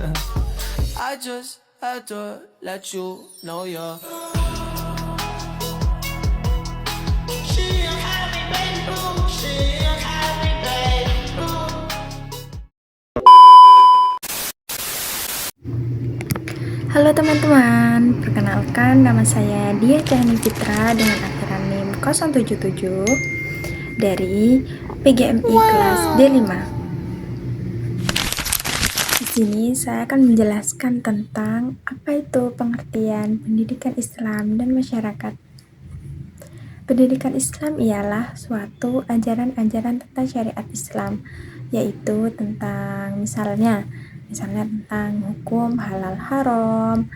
I just had to let you know you're. Halo teman-teman, perkenalkan nama saya Dia Cahani Citra dengan akhiran NIM 077 dari PGMI kelas D5. Di sini saya akan menjelaskan tentang apa itu pengertian pendidikan Islam dan masyarakat. Pendidikan Islam ialah suatu ajaran-ajaran tentang syariat Islam, yaitu tentang misalnya tentang hukum halal haram,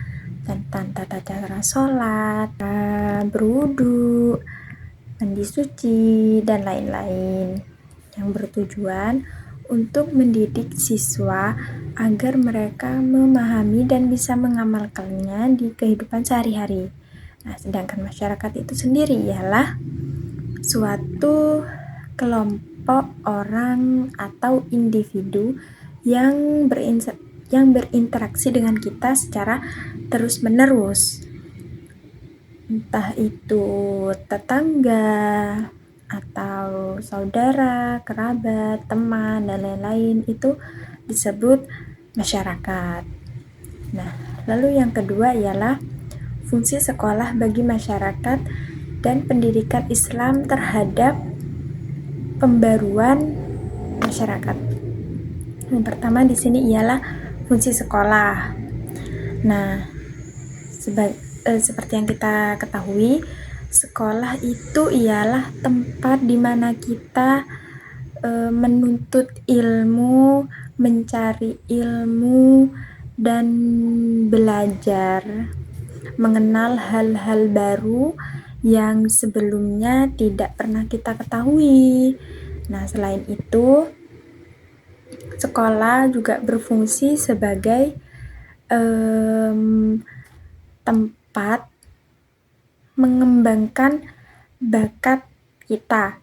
tentang tata cara sholat, berwudu, mandi suci, dan lain-lain, yang bertujuan untuk mendidik siswa agar mereka memahami dan bisa mengamalkannya di kehidupan sehari-hari. Nah, sedangkan masyarakat itu sendiri ialah suatu kelompok orang atau individu yang berinteraksi dengan kita secara terus-menerus, entah itu tetangga atau saudara, kerabat, teman, dan lain-lain, itu disebut masyarakat. Nah, lalu yang kedua ialah fungsi sekolah bagi masyarakat dan pendidikan Islam terhadap pembaruan masyarakat. Yang pertama di sini ialah fungsi sekolah. Nah, seperti yang kita ketahui, sekolah itu ialah tempat di mana kita menuntut ilmu, mencari ilmu, dan belajar mengenal hal-hal baru yang sebelumnya tidak pernah kita ketahui. Nah, selain itu, sekolah juga berfungsi sebagai tempat mengembangkan bakat kita.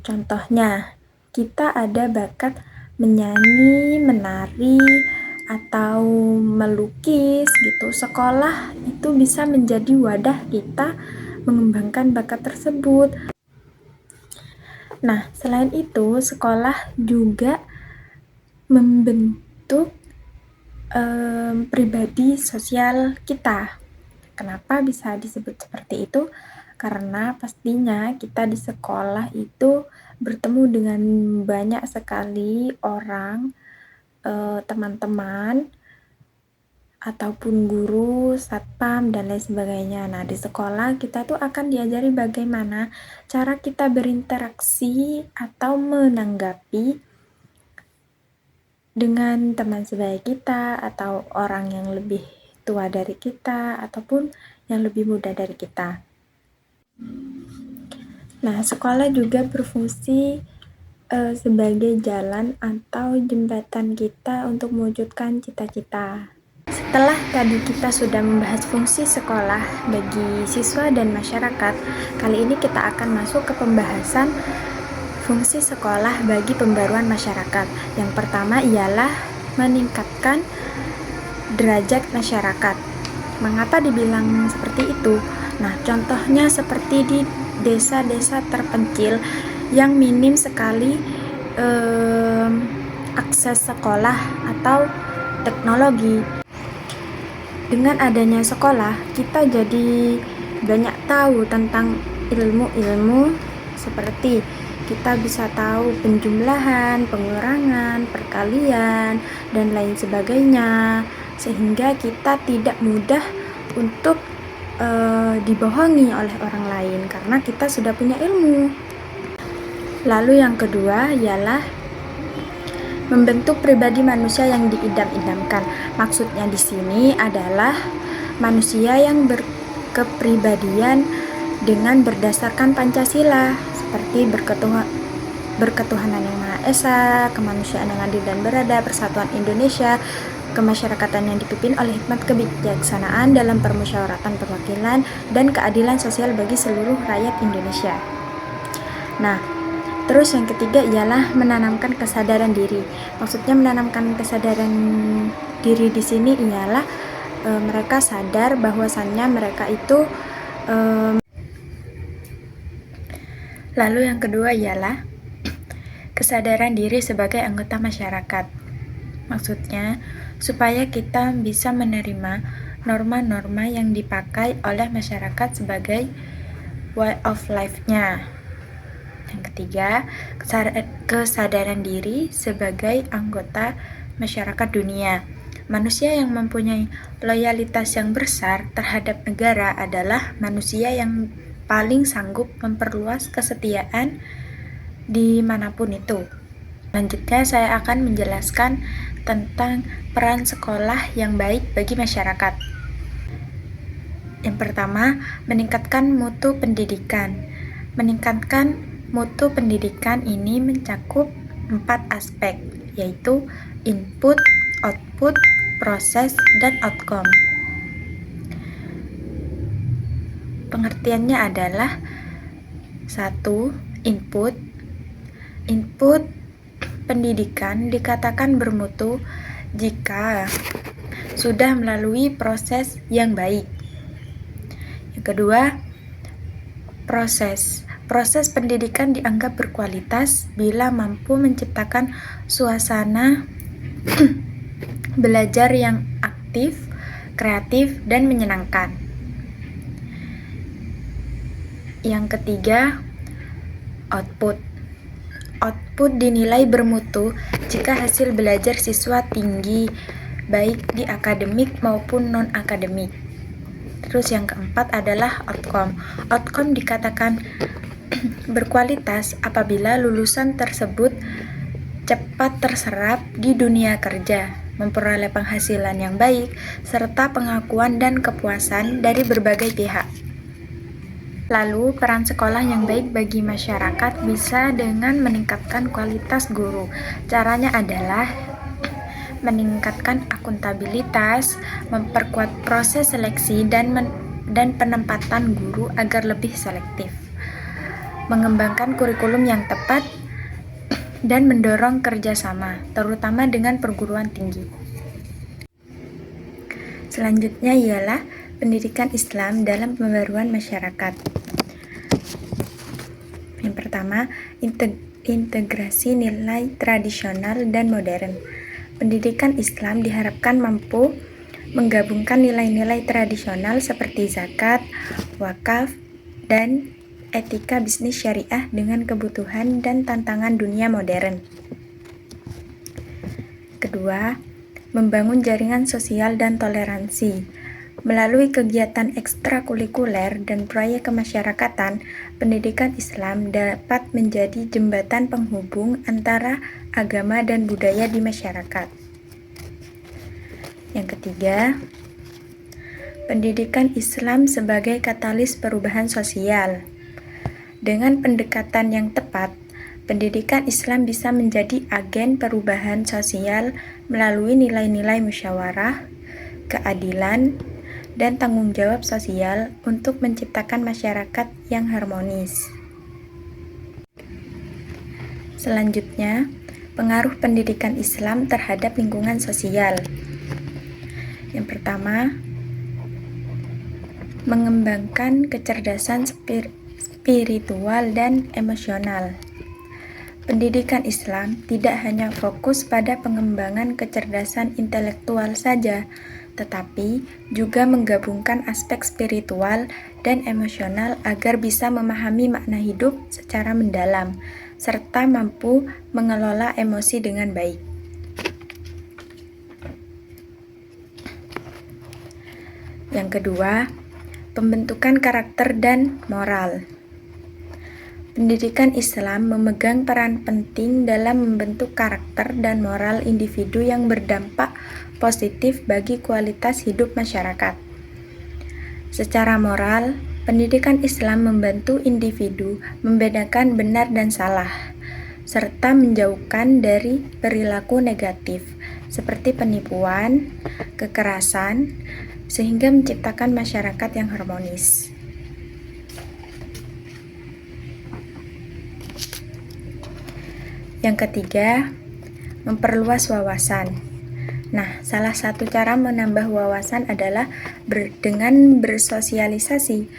Contohnya, kita ada bakat menyanyi, menari, atau melukis gitu. Sekolah itu bisa menjadi wadah kita mengembangkan bakat tersebut. Nah, selain itu, sekolah juga membentuk pribadi sosial kita. Kenapa bisa disebut seperti itu? Karena pastinya kita di sekolah itu bertemu dengan banyak sekali orang, teman-teman, ataupun guru, satpam, dan lain sebagainya. Nah, di sekolah kita tuh akan diajari bagaimana cara kita berinteraksi atau menanggapi dengan teman sebaya kita, atau orang yang lebih tua dari kita, ataupun yang lebih muda dari kita. Nah, sekolah juga berfungsi sebagai jalan atau jembatan kita untuk mewujudkan cita-cita. Setelah tadi kita sudah membahas fungsi sekolah bagi siswa dan masyarakat, kali ini kita akan masuk ke pembahasan fungsi sekolah bagi pembaruan masyarakat. Yang pertama ialah meningkatkan derajat masyarakat. Mengapa dibilang seperti itu? Nah, contohnya seperti di desa-desa terpencil yang minim sekali akses sekolah atau teknologi. Dengan adanya sekolah, kita jadi banyak tahu tentang ilmu-ilmu seperti kita bisa tahu penjumlahan, pengurangan, perkalian, dan lain sebagainya, sehingga kita tidak mudah untuk dibohongi oleh orang lain karena kita sudah punya ilmu. Lalu yang kedua ialah membentuk pribadi manusia yang diidam-idamkan. Maksudnya di sini adalah manusia yang berkepribadian dengan berdasarkan Pancasila, seperti berketuhanan yang Maha Esa, kemanusiaan yang adil dan beradab, persatuan Indonesia, kemasyarakatan yang dipimpin oleh hikmat kebijaksanaan dalam permusyawaratan perwakilan, dan keadilan sosial bagi seluruh rakyat Indonesia. Nah, terus yang ketiga ialah menanamkan kesadaran diri. Maksudnya menanamkan kesadaran diri di sini ialah mereka sadar bahwasannya mereka itu lalu yang kedua ialah kesadaran diri sebagai anggota masyarakat. Maksudnya, supaya kita bisa menerima norma-norma yang dipakai oleh masyarakat sebagai way of life-nya. Yang ketiga, kesadaran diri sebagai anggota masyarakat dunia. Manusia yang mempunyai loyalitas yang besar terhadap negara adalah manusia yang paling sanggup memperluas kesetiaan dimanapun itu. Selanjutnya saya akan menjelaskan tentang peran sekolah yang baik bagi masyarakat. Yang pertama, meningkatkan mutu pendidikan. Meningkatkan mutu pendidikan ini mencakup 4 aspek, yaitu input, output, proses, dan outcome. Pengertiannya adalah 1. Input. Input pendidikan dikatakan bermutu jika sudah melalui proses yang baik. Yang kedua, proses. Proses pendidikan dianggap berkualitas bila mampu menciptakan suasana belajar yang aktif, kreatif, dan menyenangkan. Yang ketiga, output. Output dinilai bermutu jika hasil belajar siswa tinggi, baik di akademik maupun non-akademik. Terus yang keempat adalah outcome. Outcome dikatakan berkualitas apabila lulusan tersebut cepat terserap di dunia kerja, memperoleh penghasilan yang baik, serta pengakuan dan kepuasan dari berbagai pihak. Lalu, peran sekolah yang baik bagi masyarakat bisa dengan meningkatkan kualitas guru. Caranya adalah meningkatkan akuntabilitas, memperkuat proses seleksi dan penempatan guru agar lebih selektif, mengembangkan kurikulum yang tepat, dan mendorong kerjasama, terutama dengan perguruan tinggi. Selanjutnya ialah pendidikan Islam dalam pembaruan masyarakat. Yang pertama, integrasi nilai tradisional dan modern. Pendidikan Islam diharapkan mampu menggabungkan nilai-nilai tradisional seperti zakat, wakaf, dan etika bisnis syariah dengan kebutuhan dan tantangan dunia modern. Kedua, membangun jaringan sosial dan toleransi. Melalui kegiatan ekstrakurikuler dan proyek kemasyarakatan, pendidikan Islam dapat menjadi jembatan penghubung antara agama dan budaya di masyarakat. Yang ketiga, pendidikan Islam sebagai katalis perubahan sosial. Dengan pendekatan yang tepat, pendidikan Islam bisa menjadi agen perubahan sosial melalui nilai-nilai musyawarah, keadilan, dan tanggung jawab sosial untuk menciptakan masyarakat yang harmonis. Selanjutnya, pengaruh pendidikan Islam terhadap lingkungan sosial. Yang pertama, mengembangkan kecerdasan spiritual dan emosional. Pendidikan Islam tidak hanya fokus pada pengembangan kecerdasan intelektual saja, tetapi juga menggabungkan aspek spiritual dan emosional agar bisa memahami makna hidup secara mendalam, serta mampu mengelola emosi dengan baik. Yang kedua, pembentukan karakter dan moral. Pendidikan Islam memegang peran penting dalam membentuk karakter dan moral individu yang berdampak positif bagi kualitas hidup masyarakat. Secara moral, pendidikan Islam membantu individu membedakan benar dan salah, serta menjauhkan dari perilaku negatif seperti penipuan, kekerasan, sehingga menciptakan masyarakat yang harmonis. Yang ketiga, memperluas wawasan. Nah, salah satu cara menambah wawasan adalah dengan bersosialisasi.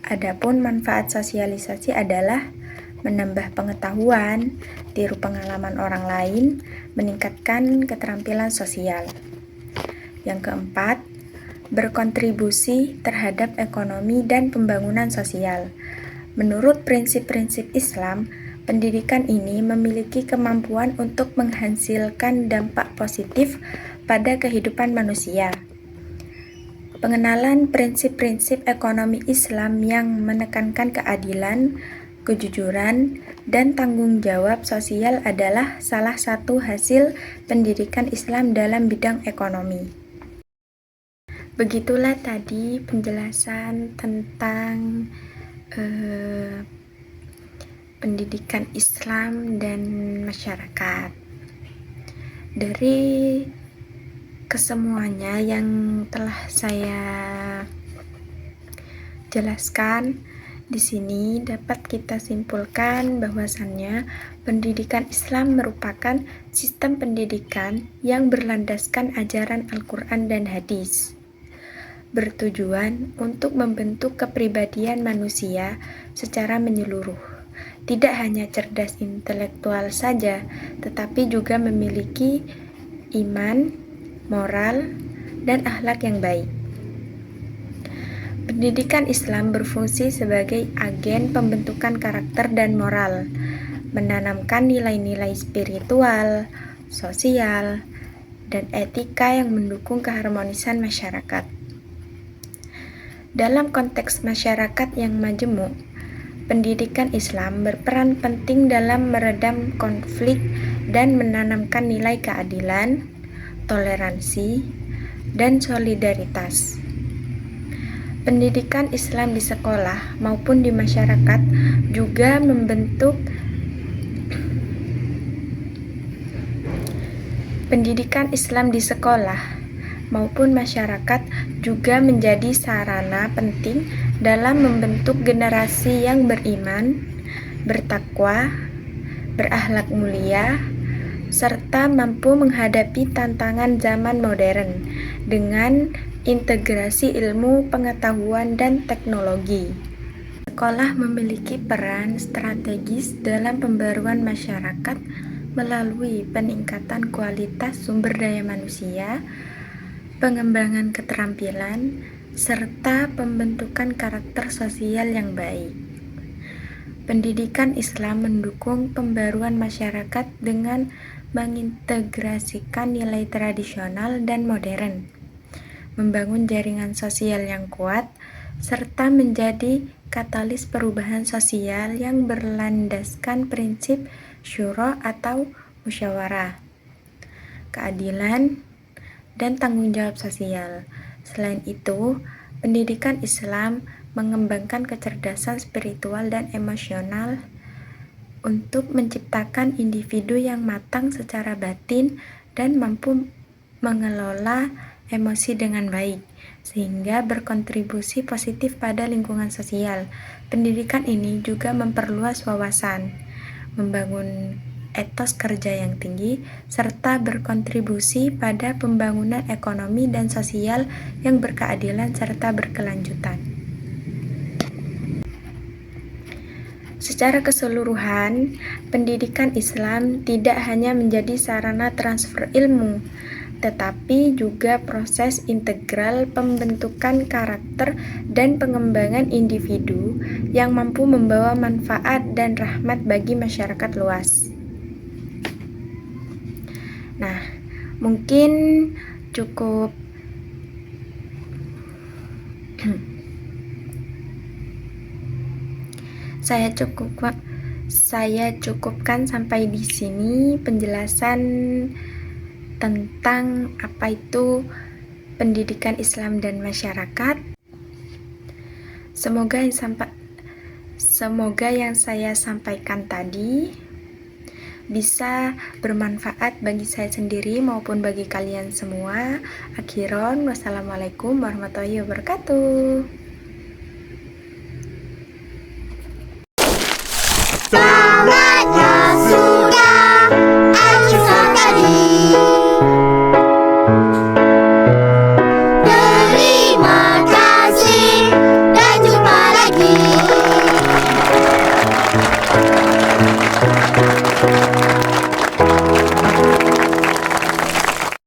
Adapun manfaat sosialisasi adalah menambah pengetahuan, tiru pengalaman orang lain, meningkatkan keterampilan sosial. Yang keempat, berkontribusi terhadap ekonomi dan pembangunan sosial. Menurut prinsip-prinsip Islam, pendidikan ini memiliki kemampuan untuk menghasilkan dampak positif pada kehidupan manusia. Pengenalan prinsip-prinsip ekonomi Islam yang menekankan keadilan, kejujuran, dan tanggung jawab sosial adalah salah satu hasil pendidikan Islam dalam bidang ekonomi. Begitulah tadi penjelasan tentang pendidikan Islam dan masyarakat. Dari kesemuanya yang telah saya jelaskan di sini dapat kita simpulkan bahwasannya pendidikan Islam merupakan sistem pendidikan yang berlandaskan ajaran Al-Quran dan hadis, bertujuan untuk membentuk kepribadian manusia secara menyeluruh, tidak hanya cerdas intelektual saja, tetapi juga memiliki iman, moral, dan akhlak yang baik. Pendidikan Islam berfungsi sebagai agen pembentukan karakter dan moral, menanamkan nilai-nilai spiritual, sosial, dan etika yang mendukung keharmonisan masyarakat. Dalam konteks masyarakat yang majemuk, pendidikan Islam berperan penting dalam meredam konflik dan menanamkan nilai keadilan, toleransi, dan solidaritas. Pendidikan Islam di sekolah maupun di masyarakat juga membentuk pendidikan Islam di sekolah maupun masyarakat juga menjadi sarana penting dalam membentuk generasi yang beriman, bertakwa, berakhlak mulia, serta mampu menghadapi tantangan zaman modern dengan integrasi ilmu, pengetahuan, dan teknologi. Sekolah memiliki peran strategis dalam pembaruan masyarakat melalui peningkatan kualitas sumber daya manusia, pengembangan keterampilan, serta pembentukan karakter sosial yang baik. Pendidikan Islam mendukung pembaruan masyarakat dengan mengintegrasikan nilai tradisional dan modern, membangun jaringan sosial yang kuat, serta menjadi katalis perubahan sosial yang berlandaskan prinsip syura atau musyawarah, keadilan, dan tanggung jawab sosial. Selain itu, pendidikan Islam mengembangkan kecerdasan spiritual dan emosional untuk menciptakan individu yang matang secara batin dan mampu mengelola emosi dengan baik, sehingga berkontribusi positif pada lingkungan sosial. Pendidikan ini juga memperluas wawasan, membangun etos kerja yang tinggi, serta berkontribusi pada pembangunan ekonomi dan sosial yang berkeadilan serta berkelanjutan. Secara keseluruhan, pendidikan Islam tidak hanya menjadi sarana transfer ilmu, tetapi juga proses integral pembentukan karakter dan pengembangan individu yang mampu membawa manfaat dan rahmat bagi masyarakat luas. Nah, mungkin cukup saya cukupkan sampai di sini penjelasan tentang apa itu pendidikan Islam dan masyarakat. Semoga yang saya sampaikan tadi bisa bermanfaat bagi saya sendiri maupun bagi kalian semua. Akhiron, wassalamualaikum warahmatullahi wabarakatuh.